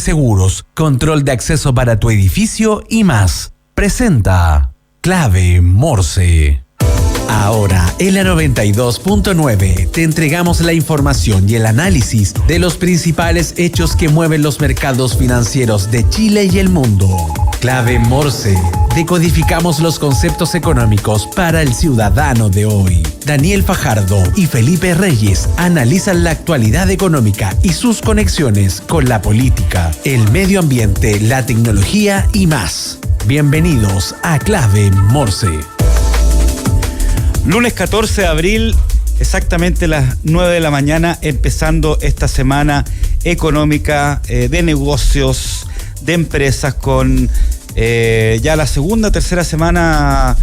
seguros, control de acceso para tu edificio y más. Presenta Clave Morse. Ahora, en la 92.9, te entregamos la información y el análisis de los principales hechos que mueven los mercados financieros de Chile y el mundo. Clave Morse. Decodificamos los conceptos económicos para el ciudadano de hoy. Daniel Fajardo y Felipe Reyes analizan la actualidad económica y sus conexiones con la política, el medio ambiente, la tecnología y más. Bienvenidos a Clave Morse. Lunes 14 de abril, exactamente las 9 de la mañana, empezando esta semana económica de negocios, de empresas, con ya la tercera semana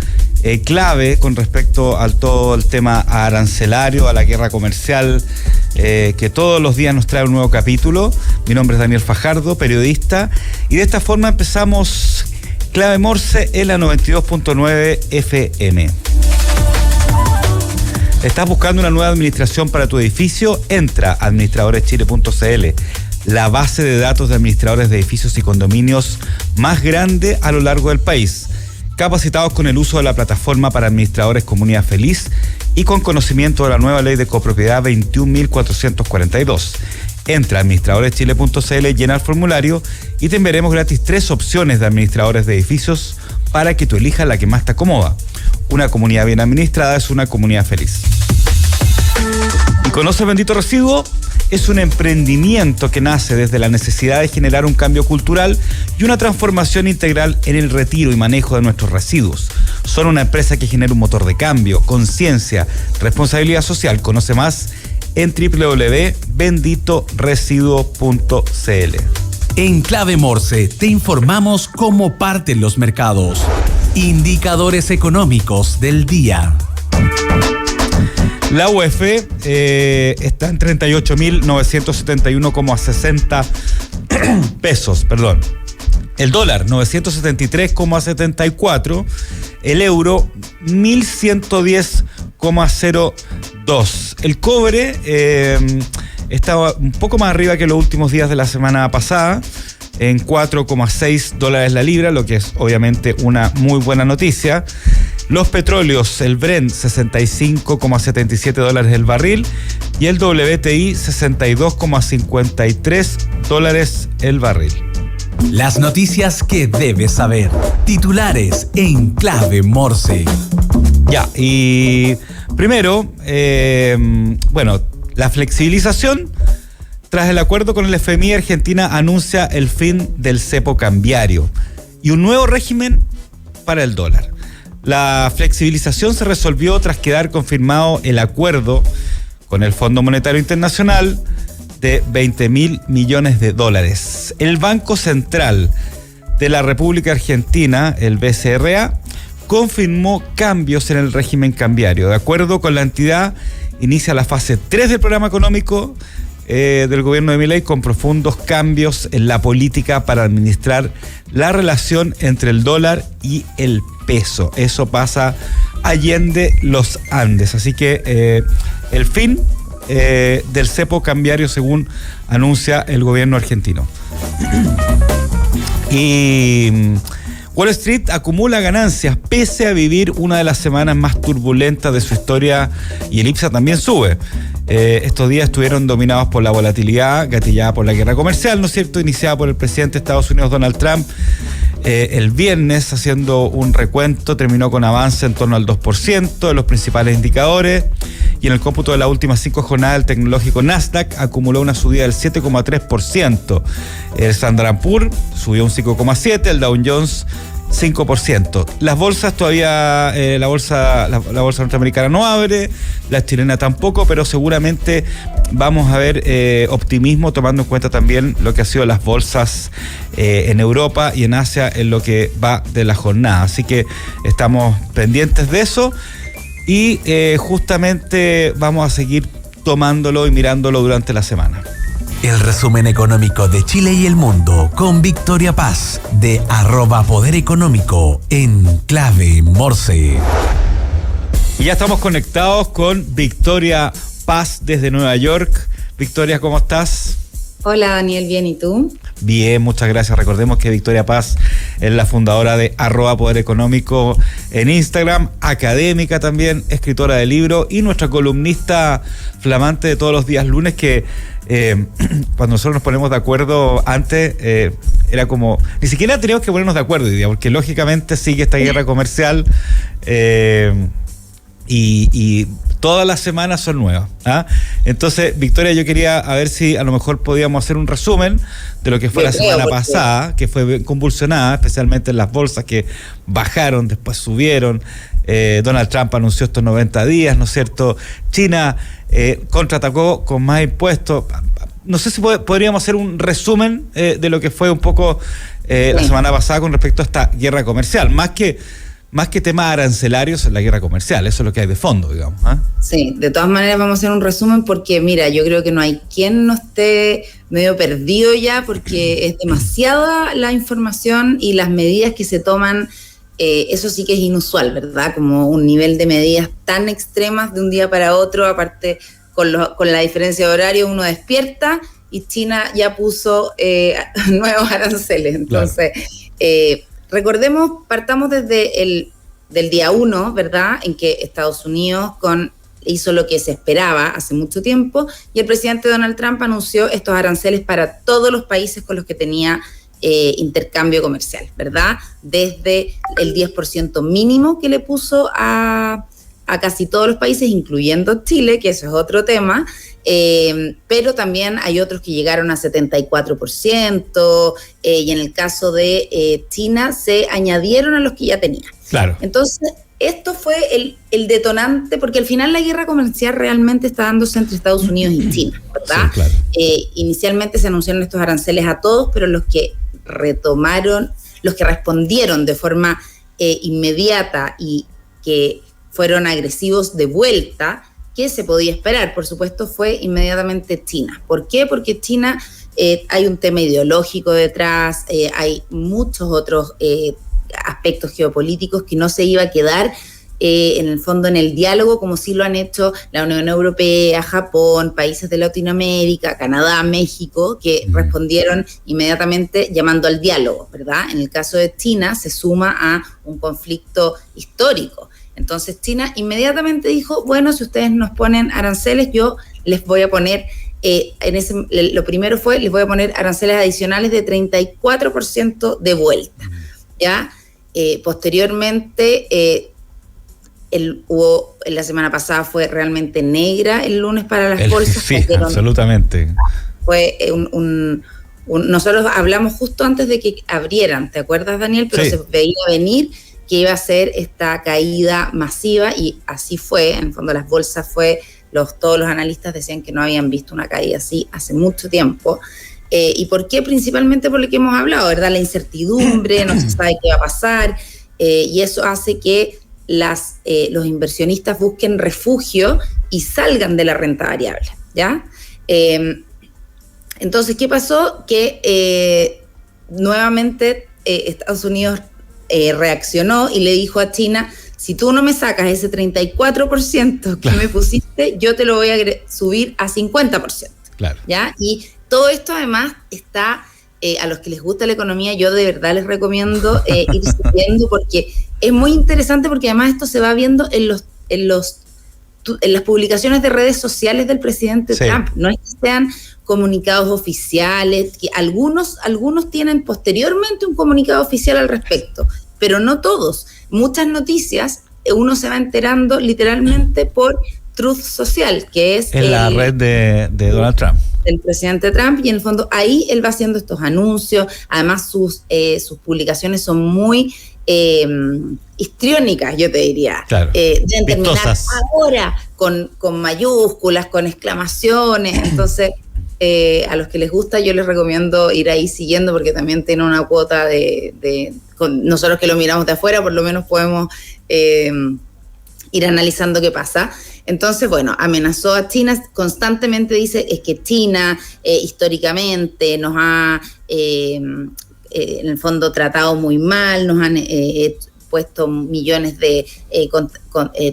clave con respecto a todo el tema arancelario, a la guerra comercial, que todos los días nos trae un nuevo capítulo. Mi nombre es Daniel Fajardo, periodista, y de esta forma empezamos Clave Morse en la 92.9 FM. ¿Estás buscando una nueva administración para tu edificio? Entra a administradoreschile.cl, la base de datos de administradores de edificios y condominios más grande a lo largo del país. Capacitados con el uso de la plataforma para administradores Comunidad Feliz y con conocimiento de la nueva ley de copropiedad 21.442. Entra a administradoreschile.cl, llena el formulario y te enviaremos gratis 3 opciones de administradores de edificios para que tú elijas la que más te acomoda. Una comunidad bien administrada es una comunidad feliz. ¿Y conoce Bendito Residuo? Es un emprendimiento que nace desde la necesidad de generar un cambio cultural y una transformación integral en el retiro y manejo de nuestros residuos. Son una empresa que genera un motor de cambio, conciencia, responsabilidad social. Conoce más en www.benditoresiduo.cl. En Clave Morse te informamos cómo parten los mercados. Indicadores económicos del día. La UEF está en 38.971,60 pesos, perdón. El dólar, 973,74. El euro, 1.110,02. El cobre estaba un poco más arriba que los últimos días de la semana pasada, en $4,6 la libra, lo que es obviamente una muy buena noticia. Los petróleos, el Brent, $65,77 el barril, y el WTI, $62,53 el barril. Las noticias que debes saber. Titulares en Clave Morse. Ya, y primero, la flexibilización. Tras el acuerdo con el FMI, Argentina anuncia el fin del cepo cambiario y un nuevo régimen para el dólar. La flexibilización se resolvió tras quedar confirmado el acuerdo con el Fondo Monetario Internacional de $20.000 millones. El Banco Central de la República Argentina, el BCRA, confirmó cambios en el régimen cambiario. De acuerdo con la entidad, inicia la fase 3 del programa económico del gobierno de Milei, con profundos cambios en la política para administrar la relación entre el dólar y el peso. Eso pasa allende los Andes. Así que el fin del cepo cambiario, según anuncia el gobierno argentino. Y Wall Street acumula ganancias pese a vivir una de las semanas más turbulentas de su historia, y el IPSA también sube. Estos días estuvieron dominados por la volatilidad gatillada por la guerra comercial, ¿no es cierto?, iniciada por el presidente de Estados Unidos, Donald Trump. El viernes, haciendo un recuento, terminó con avance en torno al 2% de los principales indicadores, y en el cómputo de las últimas 5 jornadas, el tecnológico Nasdaq acumuló una subida del 7,3%. El Standard & Poor's subió un 5,7%, el Dow Jones 5%. Las bolsas todavía, la bolsa norteamericana no abre, la chilena tampoco, pero seguramente vamos a ver optimismo, tomando en cuenta también lo que ha sido las bolsas en Europa y en Asia en lo que va de la jornada. Así que estamos pendientes de eso y justamente vamos a seguir tomándolo y mirándolo durante la semana. El resumen económico de Chile y el mundo con Victoria Paz de @Poder Económico en Clave Morse. Y ya estamos conectados con Victoria Paz desde Nueva York. Victoria, ¿cómo estás? Hola Daniel, bien, ¿y tú? Bien, muchas gracias. Recordemos que Victoria Paz es la fundadora de @Poder Económico en Instagram, académica también, escritora de libro y nuestra columnista flamante de todos los días lunes que cuando nosotros nos ponemos de acuerdo antes, era como, ni siquiera teníamos que ponernos de acuerdo hoy día, porque lógicamente sigue esta guerra comercial y todas las semanas son nuevas. Entonces, Victoria, yo quería a ver si a lo mejor podíamos hacer un resumen de lo que fue la semana pasada, que fue convulsionada, especialmente en las bolsas que bajaron, después subieron. Donald Trump anunció estos 90 días, ¿no es cierto? China contraatacó con más impuestos. No sé si podríamos hacer un resumen de lo que fue un poco la semana pasada con respecto a esta guerra comercial. Más que temas arancelarios, es la guerra comercial. Eso es lo que hay de fondo, digamos. Sí, de todas maneras vamos a hacer un resumen porque, mira, yo creo que no hay quien no esté medio perdido ya porque es demasiada la información y las medidas que se toman. Eso sí que es inusual, ¿verdad? Como un nivel de medidas tan extremas de un día para otro, aparte con la diferencia de horario, uno despierta y China ya puso nuevos aranceles. Entonces, recordemos, partamos desde del día 1, ¿verdad? En que Estados Unidos hizo lo que se esperaba hace mucho tiempo y el presidente Donald Trump anunció estos aranceles para todos los países con los que tenía intercambio comercial, ¿verdad? Desde el 10% mínimo que le puso a casi todos los países, incluyendo Chile, que eso es otro tema, pero también hay otros que llegaron a 74%, y en el caso de China se añadieron a los que ya tenía. Claro. Entonces, esto fue el detonante, porque al final la guerra comercial realmente está dándose entre Estados Unidos y China, ¿verdad? Sí, claro. Inicialmente se anunciaron estos aranceles a todos, pero los que respondieron de forma inmediata y que fueron agresivos de vuelta, ¿qué se podía esperar? Por supuesto, fue inmediatamente China. ¿Por qué? Porque China hay un tema ideológico detrás, hay muchos otros aspectos geopolíticos que no se iba a quedar en el fondo en el diálogo, como sí lo han hecho la Unión Europea, Japón, países de Latinoamérica, Canadá, México, que respondieron inmediatamente llamando al diálogo, ¿verdad? En el caso de China se suma a un conflicto histórico. Entonces China inmediatamente dijo, bueno, si ustedes nos ponen aranceles, yo les voy a poner, lo primero fue, les voy a poner aranceles adicionales de 34% de vuelta, ¿ya? Posteriormente, la semana pasada fue realmente negra el lunes para las bolsas. Sí, absolutamente. Fue nosotros hablamos justo antes de que abrieran, ¿te acuerdas, Daniel? Pero se veía venir que iba a ser esta caída masiva y así fue. En el fondo las bolsas todos los analistas decían que no habían visto una caída así hace mucho tiempo. ¿Y por qué? Principalmente por lo que hemos hablado, ¿verdad? La incertidumbre, no se sabe qué va a pasar, y eso hace que los inversionistas busquen refugio y salgan de la renta variable, ¿ya? Entonces, ¿qué pasó? Que nuevamente Estados Unidos reaccionó y le dijo a China, si tú no me sacas ese 34% que me pusiste, yo te lo voy a subir a 50%. Claro. ¿Ya? Y todo esto además está, a los que les gusta la economía, yo de verdad les recomiendo ir siguiendo porque es muy interesante, porque además esto se va viendo en las publicaciones de redes sociales del presidente Trump. No es que sean comunicados oficiales, que algunos tienen posteriormente un comunicado oficial al respecto, pero no todos. Muchas noticias uno se va enterando literalmente por Truth Social, que es la red de Donald Trump, del presidente Trump, y en el fondo ahí él va haciendo estos anuncios. Además sus publicaciones son muy histriónicas, yo te diría. Claro. Deben terminar ahora con mayúsculas, con exclamaciones. Entonces a los que les gusta yo les recomiendo ir ahí siguiendo, porque también tiene una cuota nosotros que lo miramos de afuera por lo menos podemos ir analizando qué pasa. Entonces, bueno, amenazó a China, constantemente dice, es que China históricamente nos ha, en el fondo, tratado muy mal, nos han puesto millones de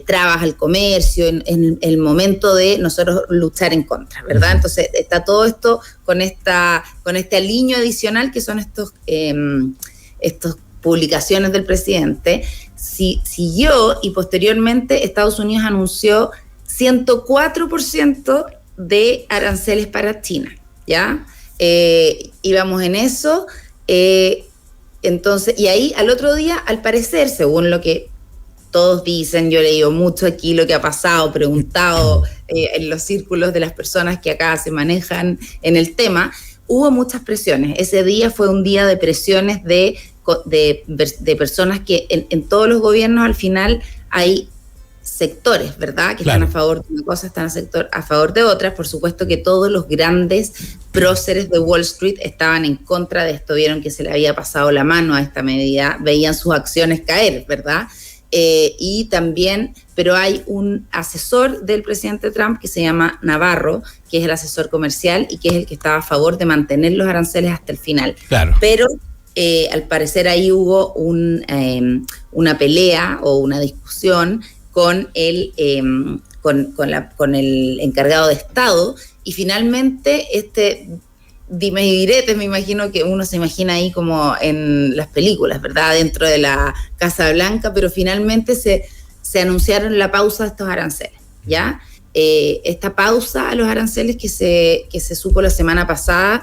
trabas al comercio en el momento de nosotros luchar en contra, ¿verdad? Entonces está todo esto con este aliño adicional que son estos publicaciones del presidente. Siguió y posteriormente Estados Unidos anunció 104% de aranceles para China, ¿ya? Íbamos en eso, entonces, y ahí al otro día, al parecer, según lo que todos dicen, yo he leído mucho aquí lo que ha pasado, preguntado en los círculos de las personas que acá se manejan en el tema, hubo muchas presiones. Ese día fue un día de presiones de personas que en todos los gobiernos al final hay sectores, ¿verdad? Que claro, están a favor de una cosa, están a favor de otras. Por supuesto que todos los grandes próceres de Wall Street estaban en contra de esto, vieron que se le había pasado la mano a esta medida, veían sus acciones caer, ¿verdad? Y también, pero hay un asesor del presidente Trump que se llama Navarro, que es el asesor comercial y que es el que estaba a favor de mantener los aranceles hasta el final. Claro. Pero al parecer ahí hubo una pelea o una discusión con el encargado de Estado, y finalmente dime y diretes, me imagino que uno se imagina ahí como en las películas, ¿verdad? Dentro de la Casa Blanca, pero finalmente se anunciaron la pausa de estos aranceles, ¿ya? Esta pausa a los aranceles que se supo la semana pasada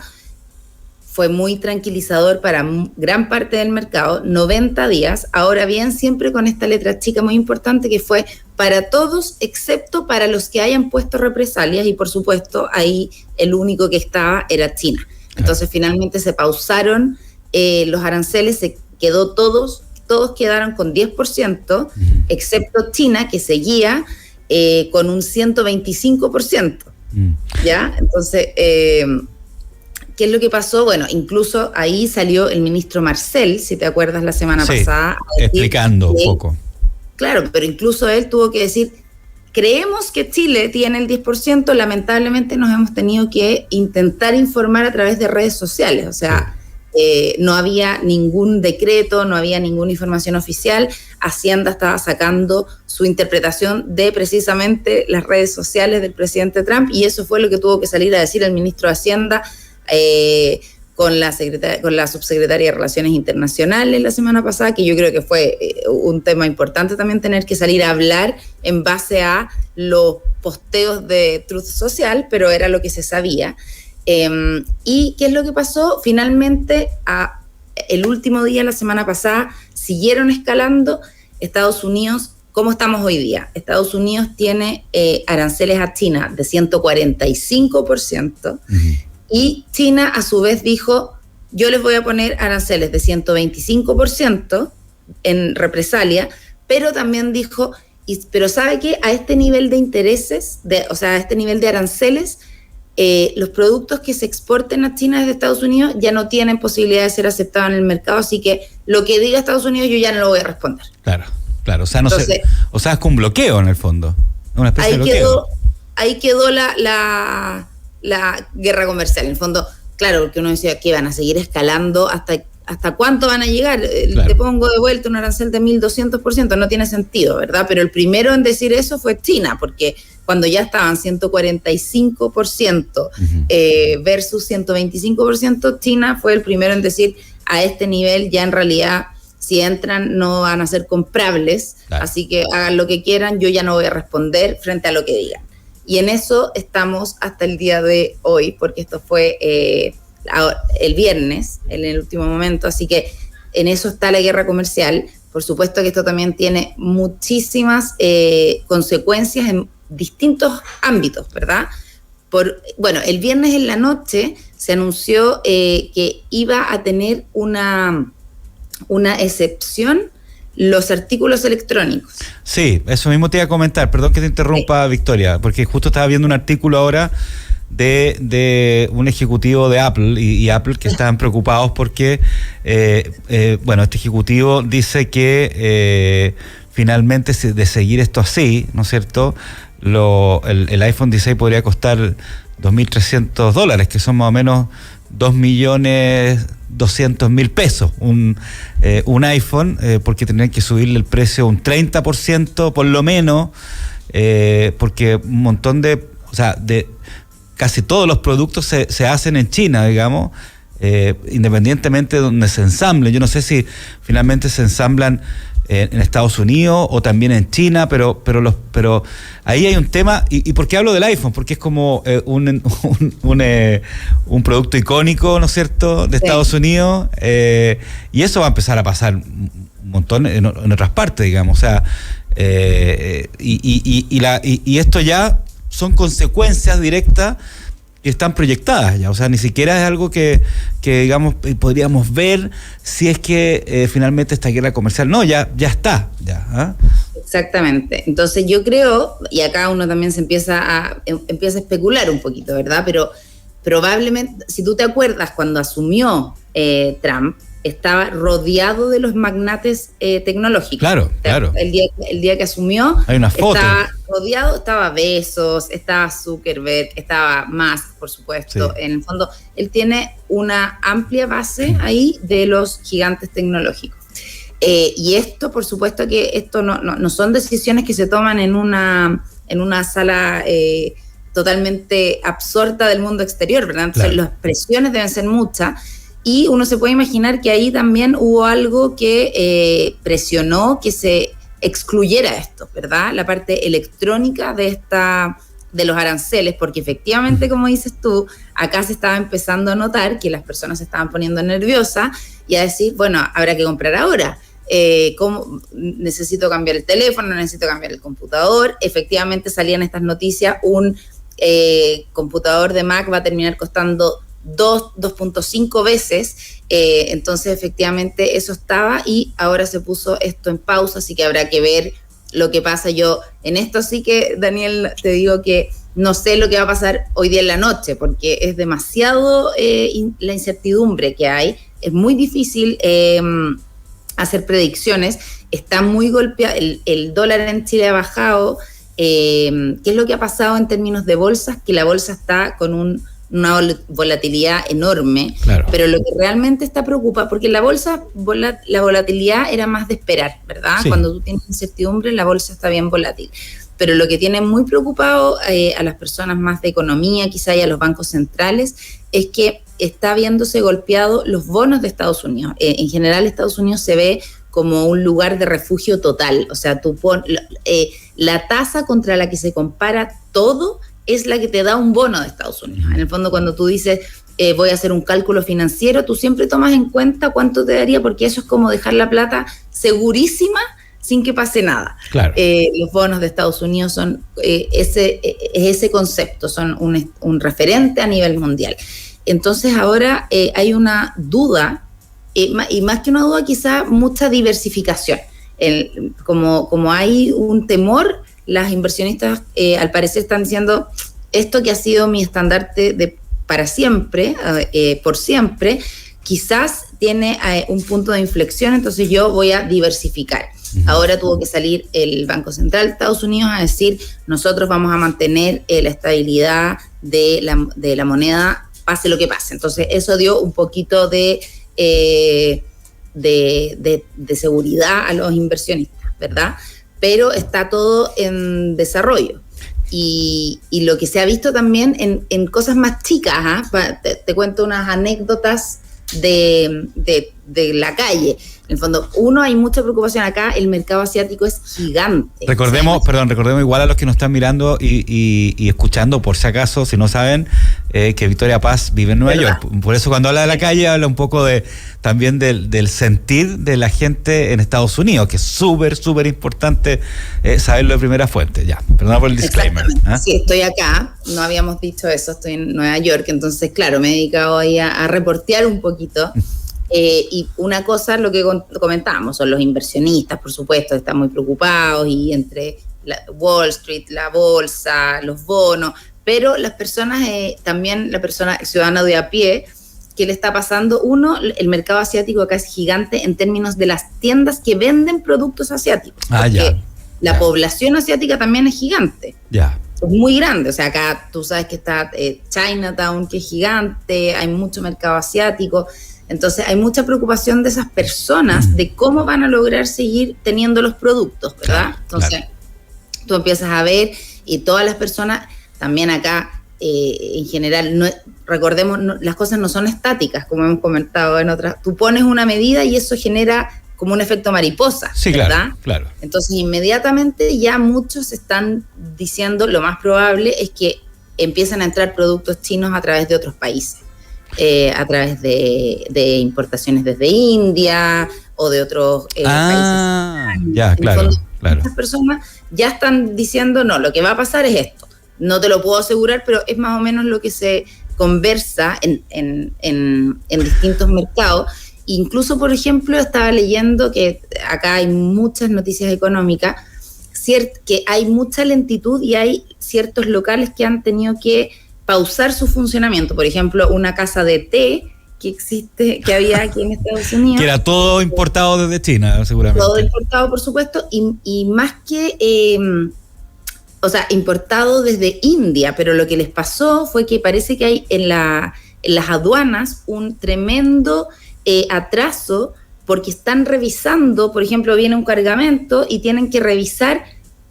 fue muy tranquilizador para gran parte del mercado, 90 días, ahora bien, siempre con esta letra chica muy importante que fue para todos, excepto para los que hayan puesto represalias, y por supuesto ahí el único que estaba era China. Entonces finalmente se pausaron los aranceles, se quedó todos quedaron con 10%, excepto China, que seguía con un 125%, ¿ya? Entonces, ¿qué es lo que pasó? Bueno, incluso ahí salió el ministro Marcel, si te acuerdas la semana pasada. Explicando un poco. Claro, pero incluso él tuvo que decir, creemos que Chile tiene el 10%, lamentablemente nos hemos tenido que intentar informar a través de redes sociales, o sea, no había ningún decreto, no había ninguna información oficial, Hacienda estaba sacando su interpretación de precisamente las redes sociales del presidente Trump, y eso fue lo que tuvo que salir a decir el ministro de Hacienda, con la subsecretaria de Relaciones Internacionales la semana pasada, que yo creo que fue un tema importante también tener que salir a hablar en base a los posteos de Truth Social, pero era lo que se sabía. ¿Y qué es lo que pasó? Finalmente, el último día, la semana pasada, siguieron escalando. Estados Unidos, ¿cómo estamos hoy día? Estados Unidos tiene aranceles a China de 145%, y China a su vez dijo, yo les voy a poner aranceles de 125% en represalia, pero también dijo, pero ¿sabe qué? A este nivel de intereses, o sea, a este nivel de aranceles, los productos que se exporten a China desde Estados Unidos ya no tienen posibilidad de ser aceptados en el mercado, así que lo que diga Estados Unidos yo ya no lo voy a responder. Claro, o sea, entonces, es con bloqueo en el fondo, una especie de bloqueo. Ahí quedó la guerra comercial, en el fondo, claro, porque uno decía que van a seguir escalando, ¿hasta cuánto van a llegar? Claro. Te pongo de vuelta un arancel de 1.200%, no tiene sentido, ¿verdad? Pero el primero en decir eso fue China, porque cuando ya estaban 145% versus 125%, China fue el primero en decir, a este nivel ya en realidad, si entran no van a ser comprables, claro, así que hagan lo que quieran, yo ya no voy a responder frente a lo que digan. Y en eso estamos hasta el día de hoy, porque esto fue el viernes, en el último momento, así que en eso está la guerra comercial. Por supuesto que esto también tiene muchísimas consecuencias en distintos ámbitos, ¿verdad? El viernes en la noche se anunció que iba a tener una excepción los artículos electrónicos. Sí, eso mismo te iba a comentar, perdón que te interrumpa, sí, Victoria, porque justo estaba viendo un artículo ahora de un ejecutivo de Apple y Apple que estaban preocupados porque, este ejecutivo dice que finalmente de seguir esto así, ¿no es cierto?, el iPhone 16 podría costar $2.300, que son más o menos 2 millones 200.000 pesos un iPhone, porque tendrían que subirle el precio un 30% por lo menos, porque un montón de casi todos los productos se hacen en China, digamos, independientemente de donde se ensamblen. Yo no sé si finalmente se ensamblan en Estados Unidos o también en China, pero ahí hay un tema. ¿Y por qué hablo del iPhone? Porque es como un producto icónico, ¿no es cierto?, de Estados Unidos, y eso va a empezar a pasar un montón en otras partes, digamos. O sea, y esto ya son consecuencias directas que están proyectadas ya. O sea, ni siquiera es algo que digamos, podríamos ver si es que finalmente esta guerra comercial. No, ya está. Ya, Exactamente. Entonces yo creo, y acá uno también se empieza a especular un poquito, ¿verdad? Pero probablemente, si tú te acuerdas, cuando asumió Trump, estaba rodeado de los magnates tecnológicos. Claro. El día que asumió, hay una foto. Estaba rodeado, estaba Bezos, estaba Zuckerberg, estaba Musk, por supuesto. Sí. En el fondo, él tiene una amplia base ahí de los gigantes tecnológicos. Y esto, por supuesto que esto no son decisiones que se toman en una sala totalmente absorta del mundo exterior, ¿verdad? Entonces, las presiones deben ser muchas. Y uno se puede imaginar que ahí también hubo algo que presionó que se excluyera esto, ¿verdad? La parte electrónica de los aranceles, porque efectivamente, como dices tú, acá se estaba empezando a notar que las personas se estaban poniendo nerviosas y a decir, bueno, habrá que comprar ahora. ¿Cómo? Necesito cambiar el teléfono, necesito cambiar el computador. Efectivamente salían estas noticias, un computador de Mac va a terminar costando 2.5 veces, entonces efectivamente eso estaba y ahora se puso esto en pausa, así que habrá que ver lo que pasa. Yo en esto sí que, Daniel, te digo que no sé lo que va a pasar hoy día en la noche, porque es demasiado la incertidumbre que hay, es muy difícil hacer predicciones, está muy golpeado, el dólar en Chile ha bajado. ¿Qué es lo que ha pasado en términos de bolsas? Que la bolsa está con una volatilidad enorme, claro. Pero lo que realmente está preocupado, porque la bolsa, la volatilidad era más de esperar, ¿verdad? Sí. Cuando tú tienes incertidumbre, la bolsa está bien volátil. Pero lo que tiene muy preocupado a las personas más de economía, quizá y a los bancos centrales, es que está viéndose golpeado los bonos de Estados Unidos. En general, Estados Unidos se ve como un lugar de refugio total. O sea, la tasa contra la que se compara todo es la que te da un bono de Estados Unidos. En el fondo, cuando tú dices, voy a hacer un cálculo financiero, tú siempre tomas en cuenta cuánto te daría, porque eso es como dejar la plata segurísima sin que pase nada. Claro. Los bonos de Estados Unidos son ese concepto, son un referente a nivel mundial. Entonces ahora hay una duda, y más que una duda, quizá mucha diversificación. Como hay un temor, las inversionistas al parecer están diciendo, esto que ha sido mi estandarte para siempre, por siempre, quizás tiene un punto de inflexión, entonces yo voy a diversificar. Ahora tuvo que salir el Banco Central de Estados Unidos a decir, nosotros vamos a mantener la estabilidad de la moneda, pase lo que pase. Entonces eso dio un poquito de seguridad a los inversionistas, ¿verdad? Pero está todo en desarrollo. Y lo que se ha visto también en cosas más chicas, te cuento unas anécdotas de la calle. En el fondo, hay mucha preocupación acá, el mercado asiático es gigante. Recordemos igual a los que nos están mirando y escuchando, por si acaso, si no saben, que Victoria Paz vive en Nueva York. Por eso cuando habla de la calle, habla un poco también del sentir de la gente en Estados Unidos, que es súper, súper importante saberlo de primera fuente. Ya, perdón por el disclaimer. Sí, estoy acá, no habíamos dicho eso, estoy en Nueva York, entonces claro, me he dedicado ahí a reportear un poquito. Y una cosa, lo que comentábamos, son los inversionistas, por supuesto, están muy preocupados, y entre Wall Street, la bolsa, los bonos, pero las personas, también la persona ciudadana de a pie, ¿qué le está pasando? El mercado asiático acá es gigante en términos de las tiendas que venden productos asiáticos, porque la población asiática también es gigante. Es muy grande, o sea, acá tú sabes que está Chinatown, que es gigante, hay mucho mercado asiático. Entonces hay mucha preocupación de esas personas de cómo van a lograr seguir teniendo los productos, ¿verdad? Entonces tú empiezas a ver y todas las personas, también acá en general, recordemos, las cosas no son estáticas, como hemos comentado en otras. Tú pones una medida y eso genera como un efecto mariposa, sí, ¿verdad? Claro. Entonces inmediatamente ya muchos están diciendo, lo más probable es que empiezan a entrar productos chinos a través de otros países, a través de importaciones desde India o de otros países. Ya, claro. Estas personas ya están diciendo, no, lo que va a pasar es esto. No te lo puedo asegurar, pero es más o menos lo que se conversa en distintos mercados. Incluso, por ejemplo, estaba leyendo que acá hay muchas noticias económicas, que hay mucha lentitud y hay ciertos locales que han tenido que pausar su funcionamiento. Por ejemplo, una casa de té que había aquí en Estados Unidos. Que era todo importado desde China, seguramente. Todo importado, por supuesto, y más que... importado desde India, pero lo que les pasó fue que parece que hay en las aduanas un tremendo atraso porque están revisando, por ejemplo, viene un cargamento y tienen que revisar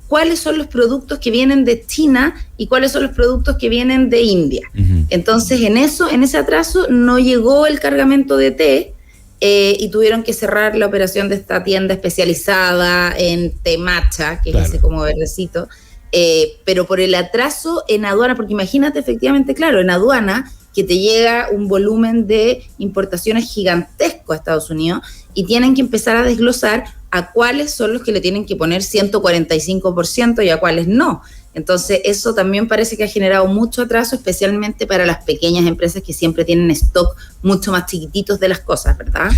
cuáles son los productos que vienen de China y cuáles son los productos que vienen de India. Uh-huh. Entonces, en ese atraso no llegó el cargamento de té y tuvieron que cerrar la operación de esta tienda especializada en té matcha, que es ese como verdecito. Pero por el atraso en aduana, porque imagínate efectivamente, claro, en aduana que te llega un volumen de importaciones gigantesco a Estados Unidos y tienen que empezar a desglosar a cuáles son los que le tienen que poner 145% y a cuáles no. Entonces eso también parece que ha generado mucho atraso, especialmente para las pequeñas empresas que siempre tienen stock mucho más chiquititos de las cosas, ¿verdad?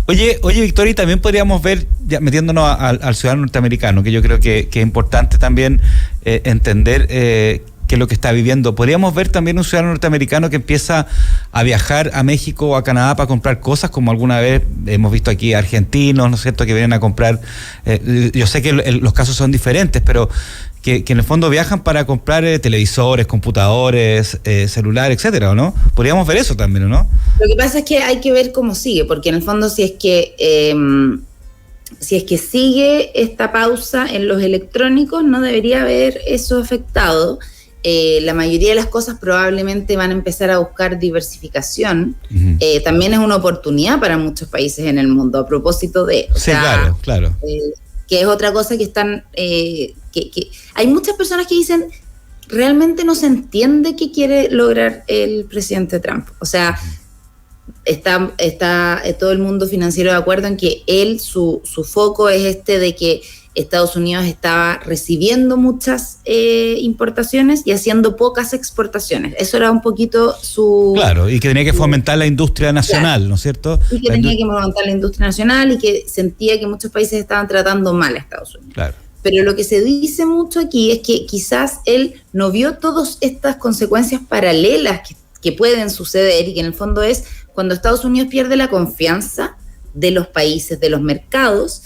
Oye, Victoria, y también podríamos ver, ya metiéndonos al ciudadano norteamericano, que yo creo que es importante también entender qué es lo que está viviendo. Podríamos ver también un ciudadano norteamericano que empieza a viajar a México o a Canadá para comprar cosas, como alguna vez hemos visto aquí argentinos, ¿no es cierto?, que vienen a comprar. Yo sé que los casos son diferentes, pero que en el fondo viajan para comprar televisores, computadores, celular, etcétera, ¿o no? Podríamos ver eso también, ¿o no? Lo que pasa es que hay que ver cómo sigue, porque en el fondo si es que sigue esta pausa en los electrónicos, no debería haber eso afectado. La mayoría de las cosas probablemente van a empezar a buscar diversificación. Uh-huh. También es una oportunidad para muchos países en el mundo, a propósito de... Claro. Que es otra cosa que están... que hay muchas personas que dicen, realmente no se entiende qué quiere lograr el presidente Trump. O sea, está todo el mundo financiero de acuerdo en que su foco es de que Estados Unidos estaba recibiendo muchas importaciones y haciendo pocas exportaciones. Eso era un poquito su... Claro, y que tenía que fomentar la industria nacional, claro, ¿no es cierto? Y que tenía que fomentar la industria nacional y que sentía que muchos países estaban tratando mal a Estados Unidos. Claro. Pero lo que se dice mucho aquí es que quizás él no vio todas estas consecuencias paralelas que pueden suceder y que en el fondo es cuando Estados Unidos pierde la confianza de los países, de los mercados,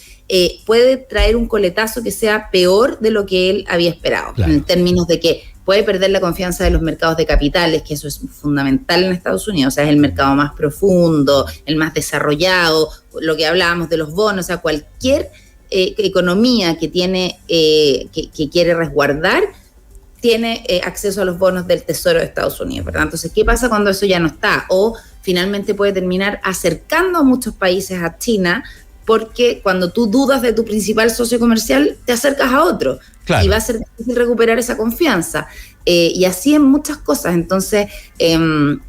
puede traer un coletazo que sea peor de lo que él había esperado, claro, en términos de que puede perder la confianza de los mercados de capitales, que eso es fundamental en Estados Unidos, o sea, es el mercado más profundo, el más desarrollado, lo que hablábamos de los bonos, o sea, cualquier economía que tiene que quiere resguardar tiene acceso a los bonos del Tesoro de Estados Unidos, ¿verdad? Entonces, ¿qué pasa cuando eso ya no está? O finalmente puede terminar acercando a muchos países a China, porque cuando tú dudas de tu principal socio comercial, te acercas a otro. Claro. Y va a ser difícil recuperar esa confianza. Y así en muchas cosas. Entonces,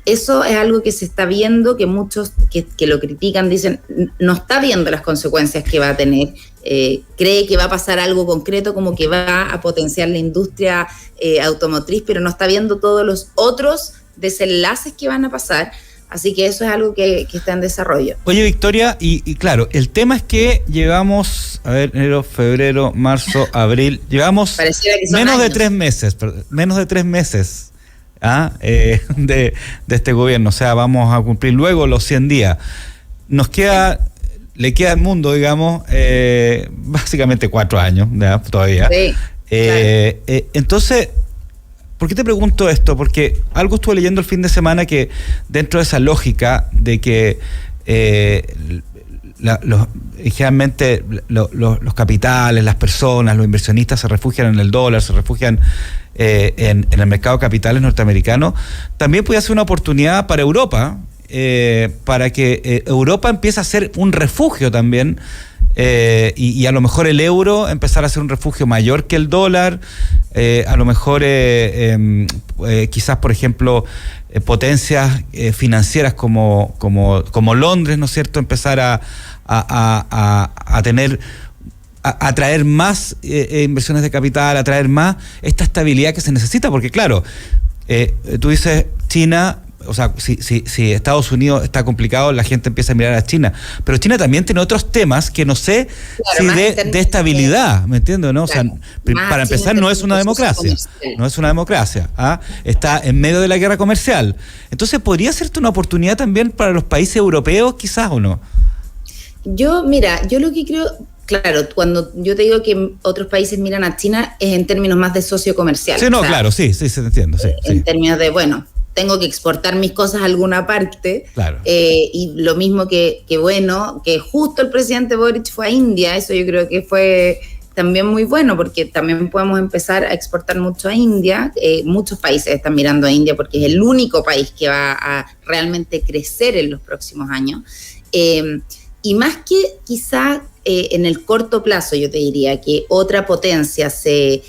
eso es algo que se está viendo, que muchos que lo critican dicen, no está viendo las consecuencias que va a tener. Cree que va a pasar algo concreto, como que va a potenciar la industria automotriz, pero no está viendo todos los otros desenlaces que van a pasar. Así que eso es algo que está en desarrollo. Oye, Victoria, y claro, el tema es que llevamos, enero, febrero, marzo, abril, llevamos menos de 3 meses, de este gobierno. O sea, vamos a cumplir luego los 100 días. Le queda al mundo, digamos, básicamente 4 años, ¿ya? Todavía. Sí, claro. Entonces, ¿por qué te pregunto esto? Porque algo estuve leyendo el fin de semana que dentro de esa lógica de que generalmente los capitales, las personas, los inversionistas se refugian en el dólar, se refugian en el mercado de capitales norteamericano, también puede ser una oportunidad para Europa, para que Europa empiece a ser un refugio también, y a lo mejor el euro empezar a ser un refugio mayor que el dólar, a lo mejor quizás, por ejemplo, potencias financieras como Londres, ¿no es cierto?, empezar a tener, a atraer más inversiones de capital, a atraer más esta estabilidad que se necesita, porque claro, tú dices China. O sea, si Estados Unidos está complicado, la gente empieza a mirar a China. Pero China también tiene otros temas que no sé, claro, si de estabilidad, ¿me entiendes? ¿No? Claro, o sea, para empezar, no es una democracia. No es una democracia. Está en medio de la guerra comercial. Entonces, ¿podría serte una oportunidad también para los países europeos, quizás, o no? Yo lo que creo... Claro, cuando yo te digo que otros países miran a China es en términos más de socio comercial. Sí, no, o sea, claro, sí, se entiende. Sí, en términos de, bueno, tengo que exportar mis cosas a alguna parte. Claro. Y lo mismo que justo el presidente Boric fue a India, eso yo creo que fue también muy bueno, porque también podemos empezar a exportar mucho a India. Muchos países están mirando a India porque es el único país que va a realmente crecer en los próximos años. Y más que quizá en el corto plazo, yo te diría que otra potencia se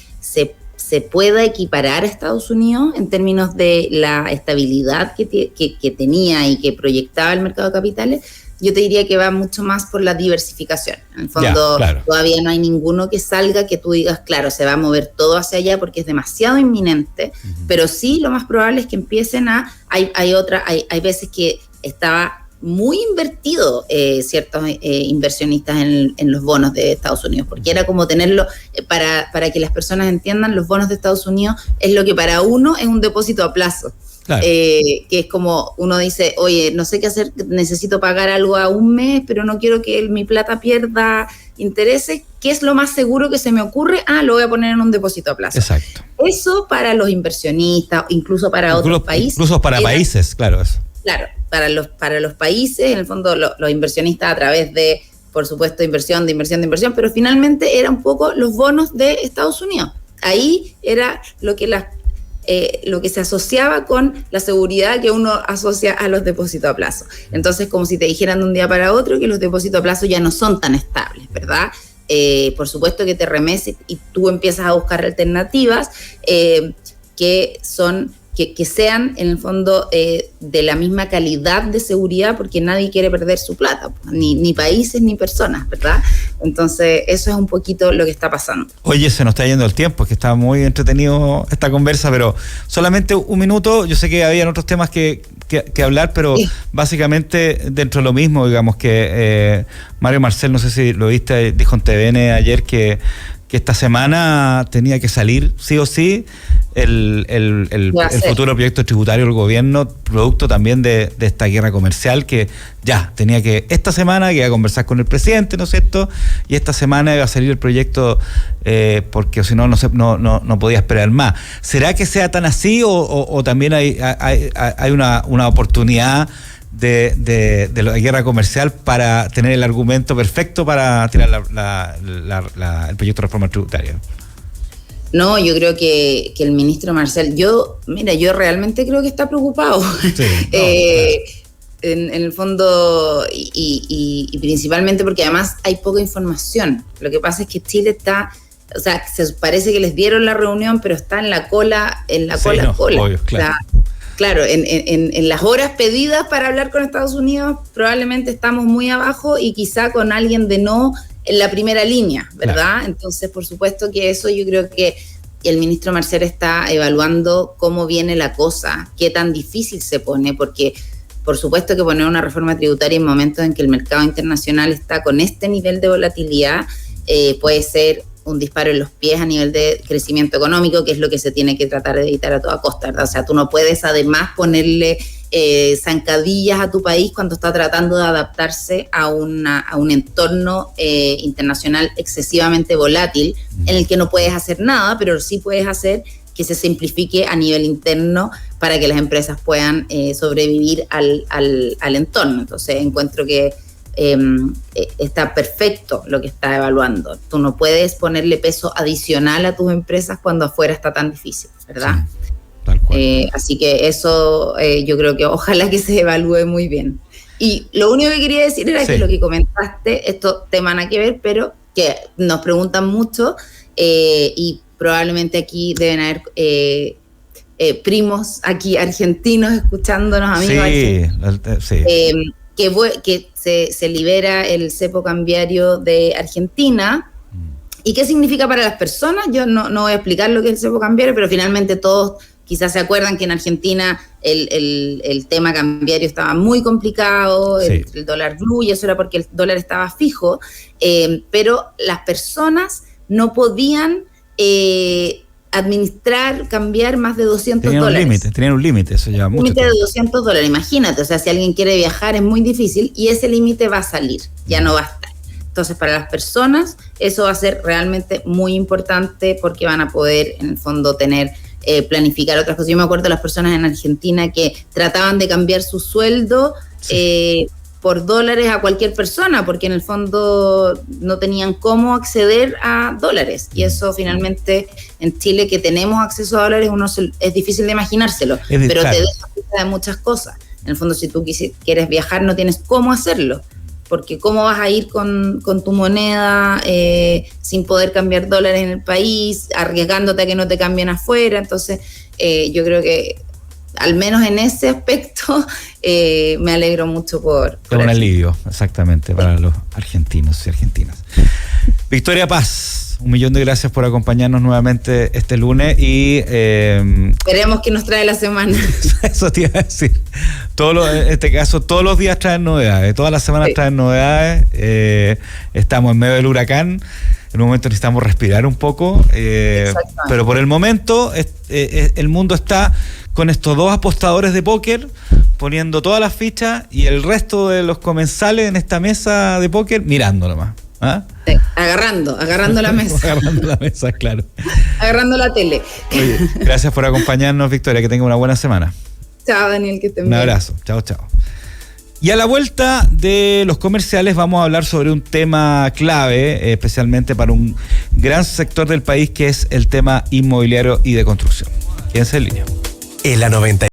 pueda equiparar a Estados Unidos en términos de la estabilidad que tenía y que proyectaba el mercado de capitales, yo te diría que va mucho más por la diversificación. En el fondo, claro, todavía no hay ninguno que salga que tú digas, claro, se va a mover todo hacia allá porque es demasiado inminente, pero sí lo más probable es que empiecen hay veces que estaba muy invertido ciertos inversionistas en los bonos de Estados Unidos, porque era como tenerlo, para que las personas entiendan, los bonos de Estados Unidos es lo que para uno es un depósito a plazo. Claro. Que es como uno dice, oye, no sé qué hacer, necesito pagar algo a un mes, pero no quiero que mi plata pierda intereses. ¿Qué es lo más seguro que se me ocurre? Lo voy a poner en un depósito a plazo. Exacto. Eso para los inversionistas, incluso para otros países. Incluso para países, claro, eso. Claro, para los países, en el fondo los inversionistas a través de, por supuesto, inversión, pero finalmente era un poco los bonos de Estados Unidos. Ahí era lo que se asociaba con la seguridad que uno asocia a los depósitos a plazo. Entonces, como si te dijeran de un día para otro que los depósitos a plazo ya no son tan estables, ¿verdad? Por supuesto que te remeses y tú empiezas a buscar alternativas que sean, en el fondo, de la misma calidad de seguridad, porque nadie quiere perder su plata, ni países ni personas, ¿verdad? Entonces, eso es un poquito lo que está pasando. Oye, se nos está yendo el tiempo, es que está muy entretenido esta conversa, pero solamente un minuto. Yo sé que habían otros temas que hablar, pero sí, básicamente dentro de lo mismo, digamos que Mario Marcel, no sé si lo viste, dijo en TVN ayer que esta semana tenía que salir sí o sí el futuro proyecto tributario del gobierno, producto también de esta guerra comercial, que ya tenía que, esta semana que iba a conversar con el presidente, ¿no es cierto? Y esta semana iba a salir el proyecto, porque si no, no podía esperar más. ¿Será que sea tan así o también hay una oportunidad de la guerra comercial para tener el argumento perfecto para tirar el proyecto de reforma tributaria? No, yo creo que el ministro Marcel, yo realmente creo que está preocupado. Sí, en el fondo, y principalmente porque además hay poca información. Lo que pasa es que Chile está, o sea, se parece que les dieron la reunión, pero está en la cola. Obvio, claro. Claro, en las horas pedidas para hablar con Estados Unidos probablemente estamos muy abajo y quizá con alguien de no en la primera línea, ¿verdad? Claro. Entonces, por supuesto que eso yo creo que el ministro Marcel está evaluando cómo viene la cosa, qué tan difícil se pone, porque por supuesto que poner una reforma tributaria en momentos en que el mercado internacional está con este nivel de volatilidad puede ser un disparo en los pies a nivel de crecimiento económico, que es lo que se tiene que tratar de evitar a toda costa, ¿verdad? O sea, tú no puedes además ponerle zancadillas a tu país cuando está tratando de adaptarse a un entorno internacional excesivamente volátil, en el que no puedes hacer nada, pero sí puedes hacer que se simplifique a nivel interno para que las empresas puedan sobrevivir al entorno. Entonces encuentro que está perfecto lo que está evaluando. Tú no puedes ponerle peso adicional a tus empresas cuando afuera está tan difícil, ¿verdad? Sí, tal cual. Así que eso yo creo que ojalá que se evalúe muy bien. Y lo único que quería decir era que lo que comentaste, esto tema nada que ver, pero que nos preguntan mucho y probablemente aquí deben haber primos aquí argentinos escuchándonos, amigos. Sí. Que se libera el cepo cambiario de Argentina. ¿Y qué significa para las personas? Yo no voy a explicar lo que es el cepo cambiario, pero finalmente todos quizás se acuerdan que en Argentina el tema cambiario estaba muy complicado, sí. el dólar blue, y eso era porque el dólar estaba fijo, pero las personas no podían administrar, cambiar más de $200. Tenían un límite, eso lleva mucho tiempo. Un límite de $200, imagínate, o sea, si alguien quiere viajar es muy difícil y ese límite va a salir, ya no va a estar. Entonces, para las personas eso va a ser realmente muy importante porque van a poder, en el fondo, planificar otras cosas. Yo me acuerdo de las personas en Argentina que trataban de cambiar su sueldo por dólares a cualquier persona, porque en el fondo no tenían cómo acceder a dólares. Y eso finalmente en Chile, que tenemos acceso a dólares, es difícil de imaginárselo, pero claro, te deja cuenta de muchas cosas. En el fondo, si tú quieres viajar, no tienes cómo hacerlo, porque cómo vas a ir con tu moneda sin poder cambiar dólares en el país, arriesgándote a que no te cambien afuera. Entonces yo creo que al menos en ese aspecto me alegro mucho por es un alivio, exactamente, para los argentinos y argentinas. Victoria Paz, 1.000.000 de gracias por acompañarnos nuevamente este lunes y veremos qué nos trae la semana. Eso te iba a decir. En este caso, todos los días traen novedades, todas las semanas traen novedades. Estamos en medio del huracán. En un momento necesitamos respirar un poco, pero por el momento el mundo está con estos dos apostadores de póker poniendo todas las fichas y el resto de los comensales en esta mesa de póker mirando nomás. ¿Ah? Sí, agarrando la mesa. Agarrando la mesa, claro. Agarrando la tele. Oye, gracias por acompañarnos, Victoria, que tenga una buena semana. Chao, Daniel, que te Un abrazo, chao. Y a la vuelta de los comerciales vamos a hablar sobre un tema clave, especialmente para un gran sector del país, que es el tema inmobiliario y de construcción. Quédense en línea. En la 90